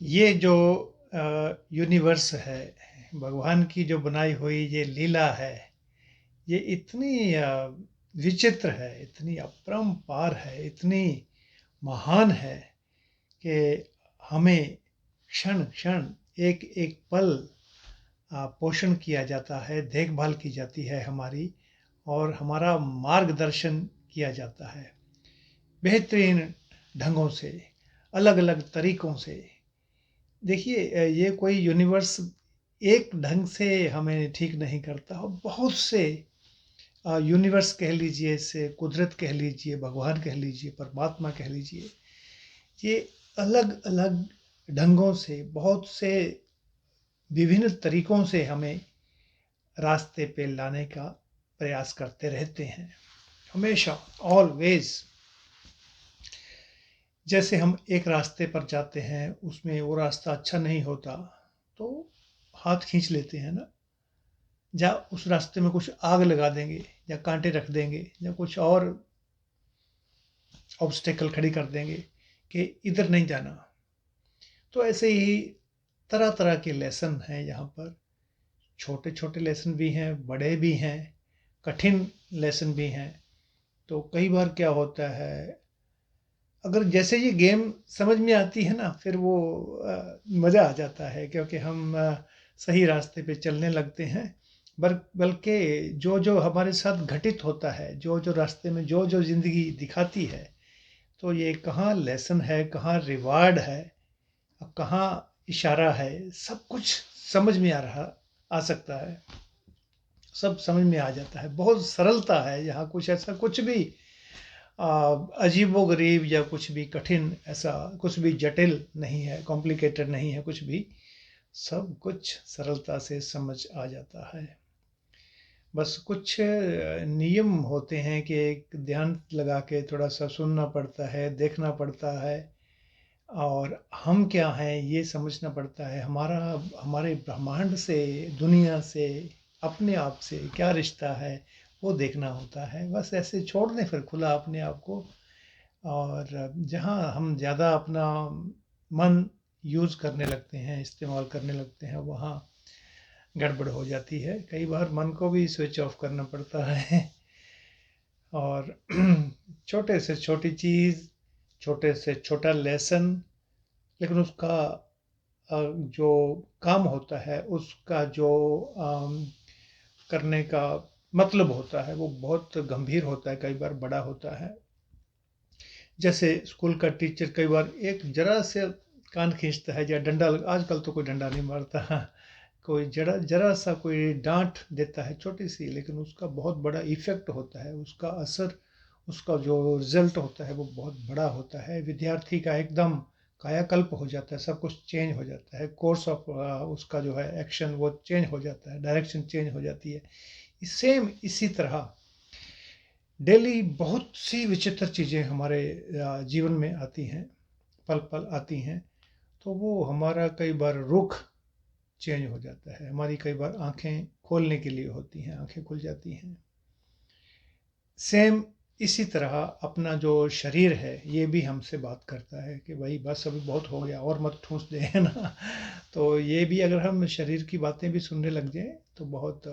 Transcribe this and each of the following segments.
ये जो यूनिवर्स है, भगवान की जो बनाई हुई ये लीला है, ये इतनी विचित्र है, इतनी अपरंपार है, इतनी महान है कि हमें क्षण क्षण एक एक पल पोषण किया जाता है, देखभाल की जाती है हमारी, और हमारा मार्गदर्शन किया जाता है बेहतरीन ढंगों से, अलग अलग तरीकों से। देखिए ये कोई यूनिवर्स एक ढंग से हमें ठीक नहीं करता, और बहुत से यूनिवर्स कह लीजिए, से कुदरत कह लीजिए, भगवान कह लीजिए, परमात्मा कह लीजिए, ये अलग अलग ढंगों से, बहुत से विभिन्न तरीकों से हमें रास्ते पे लाने का प्रयास करते रहते हैं, हमेशा, ऑलवेज। जैसे हम एक रास्ते पर जाते हैं, उसमें वो रास्ता अच्छा नहीं होता तो हाथ खींच लेते हैं ना, या उस रास्ते में कुछ आग लगा देंगे, या कांटे रख देंगे, या कुछ और ऑब्स्टेकल खड़ी कर देंगे कि इधर नहीं जाना। तो ऐसे ही तरह तरह के लेसन हैं यहाँ पर, छोटे छोटे लेसन भी हैं, बड़े भी हैं, कठिन लेसन भी हैं। तो कई बार क्या होता है, अगर जैसे ये गेम समझ में आती है ना, फिर वो मज़ा आ जाता है, क्योंकि हम सही रास्ते पे चलने लगते हैं। बल्कि जो जो हमारे साथ घटित होता है, जो जो रास्ते में जो जो ज़िंदगी दिखाती है, तो ये कहाँ लेसन है, कहाँ रिवार्ड है, और कहाँ इशारा है, सब कुछ समझ में आ सकता है, सब समझ में आ जाता है। बहुत सरलता है यहाँ, कुछ ऐसा कुछ भी अजीबो गरीब या कुछ भी कठिन, ऐसा कुछ भी जटिल नहीं है, कॉम्प्लिकेटेड नहीं है कुछ भी, सब कुछ सरलता से समझ आ जाता है। बस कुछ नियम होते हैं कि एक ध्यान लगा के थोड़ा सा सुनना पड़ता है, देखना पड़ता है, और हम क्या हैं ये समझना पड़ता है, हमारा हमारे ब्रह्मांड से, दुनिया से, अपने आप से क्या रिश्ता है, वो देखना होता है। बस ऐसे छोड़ दें फिर खुला अपने आप को, और जहाँ हम ज़्यादा अपना मन यूज़ करने लगते हैं, इस्तेमाल करने लगते हैं, वहाँ गड़बड़ हो जाती है। कई बार मन को भी स्विच ऑफ करना पड़ता है। और छोटे से छोटी चीज़, छोटे से छोटा लेसन, लेकिन उसका जो काम होता है, उसका जो करने का मतलब होता है, वो बहुत गंभीर होता है, कई बार बड़ा होता है। जैसे स्कूल का टीचर कई बार एक जरा से कान खींचता है, या डंडा, आजकल तो कोई डंडा नहीं मारता, कोई जरा जरा सा कोई डांट देता है छोटी सी, लेकिन उसका बहुत बड़ा इफेक्ट होता है, उसका असर, उसका जो रिजल्ट होता है वो बहुत बड़ा होता है। विद्यार्थी का एकदम कायाकल्प हो जाता है, सब कुछ चेंज हो जाता है, कोर्स ऑफ उसका जो है एक्शन वो चेंज हो जाता है, डायरेक्शन चेंज हो जाती है। सेम इसी तरह डेली बहुत सी विचित्र चीज़ें हमारे जीवन में आती हैं, पल पल आती हैं। तो वो हमारा कई बार रुख चेंज हो जाता है, हमारी कई बार आंखें खोलने के लिए होती हैं, आंखें खुल जाती हैं। सेम इसी तरह अपना जो शरीर है ये भी हमसे बात करता है कि भाई बस अभी बहुत हो गया, और मत ठूंस दे, है ना। तो ये भी अगर हम शरीर की बातें भी सुनने लग जाएं तो बहुत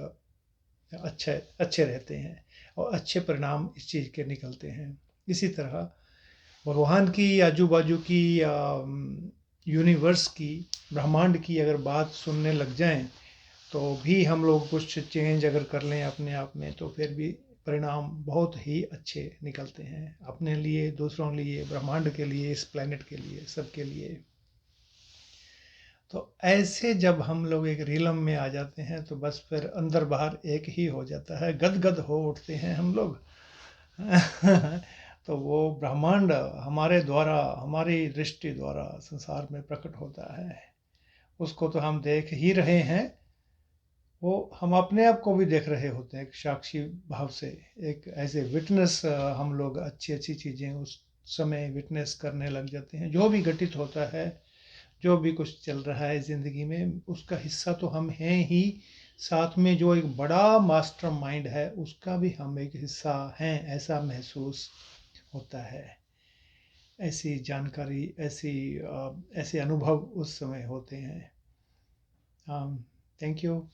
अच्छे अच्छे रहते हैं, और अच्छे परिणाम इस चीज़ के निकलते हैं। इसी तरह भगवान की, आजू बाजू की, यूनिवर्स की, ब्रह्मांड की अगर बात सुनने लग जाएं, तो भी हम लोग कुछ चेंज अगर कर लें अपने आप में, तो फिर भी परिणाम बहुत ही अच्छे निकलते हैं, अपने लिए, दूसरों लिए, ब्रह्मांड के लिए, इस प्लेनेट के लिए, सबके लिए। तो ऐसे जब हम लोग एक रिलम में आ जाते हैं, तो बस फिर अंदर बाहर एक ही हो जाता है, गदगद हो उठते हैं हम लोग। तो वो ब्रह्मांड हमारे द्वारा, हमारी दृष्टि द्वारा संसार में प्रकट होता है, उसको तो हम देख ही रहे हैं, वो हम अपने आप को भी देख रहे होते हैं एक साक्षी भाव से, एक एज ए विटनेस। हम लोग अच्छी अच्छी चीज़ें उस समय विटनेस करने लग जाते हैं, जो भी घटित होता है, जो भी कुछ चल रहा है ज़िंदगी में, उसका हिस्सा तो हम हैं ही, साथ में जो एक बड़ा मास्टर माइंड है उसका भी हम एक हिस्सा हैं, ऐसा महसूस होता है। ऐसी जानकारी, ऐसे अनुभव उस समय होते हैं। Thank you.